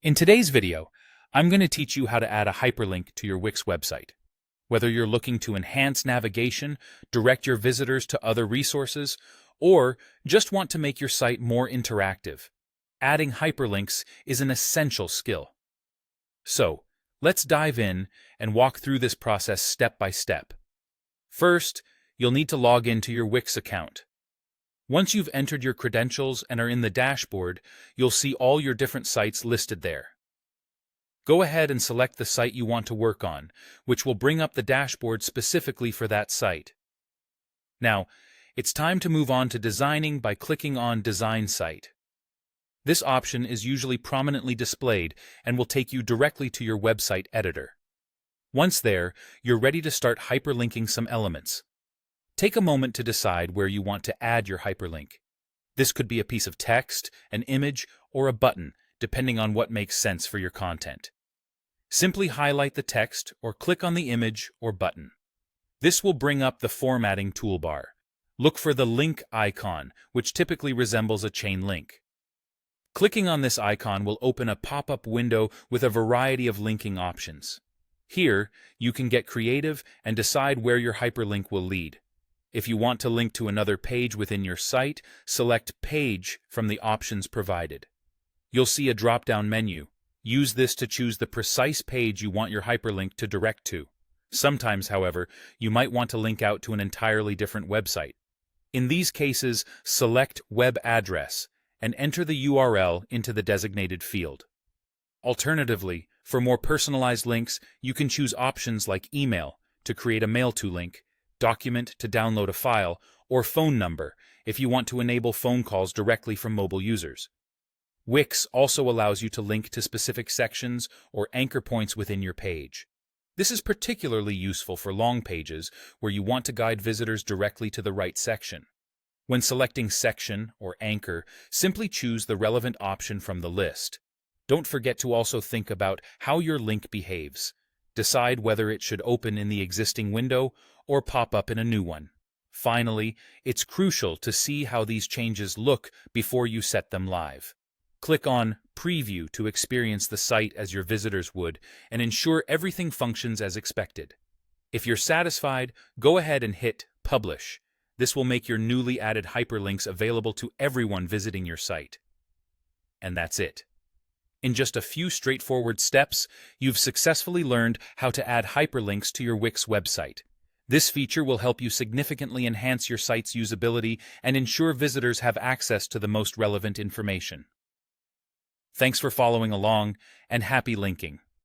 In today's video, I'm going to teach you how to add a hyperlink to your Wix website. Whether you're looking to enhance navigation, direct your visitors to other resources, or just want to make your site more interactive, adding hyperlinks is an essential skill. So, let's dive in and walk through this process step by step. First, you'll need to log into your Wix account. Once you've entered your credentials and are in the dashboard, you'll see all your different sites listed there. Go ahead and select the site you want to work on, which will bring up the dashboard specifically for that site. Now, it's time to move on to designing by clicking on Design Site. This option is usually prominently displayed and will take you directly to your website editor. Once there, you're ready to start hyperlinking some elements. Take a moment to decide where you want to add your hyperlink. This could be a piece of text, an image, or a button, depending on what makes sense for your content. Simply highlight the text or click on the image or button. This will bring up the formatting toolbar. Look for the link icon, which typically resembles a chain link. Clicking on this icon will open a pop-up window with a variety of linking options. Here, you can get creative and decide where your hyperlink will lead. If you want to link to another page within your site, select Page from the options provided. You'll see a drop-down menu. Use this to choose the precise page you want your hyperlink to direct to. Sometimes, however, you might want to link out to an entirely different website. In these cases, select Web Address and enter the URL into the designated field. Alternatively, for more personalized links, you can choose options like Email to create a mail-to link, Document to download a file, or Phone number if you want to enable phone calls directly from mobile users. Wix also allows you to link to specific sections or anchor points within your page. This is particularly useful for long pages where you want to guide visitors directly to the right section. When selecting section or anchor, simply choose the relevant option from the list. Don't forget to also think about how your link behaves. Decide whether it should open in the existing window or pop up in a new one. Finally, it's crucial to see how these changes look before you set them live. Click on Preview to experience the site as your visitors would and ensure everything functions as expected. If you're satisfied, go ahead and hit Publish. This will make your newly added hyperlinks available to everyone visiting your site. And that's it. In just a few straightforward steps, you've successfully learned how to add hyperlinks to your Wix website. This feature will help you significantly enhance your site's usability and ensure visitors have access to the most relevant information. Thanks for following along, and happy linking!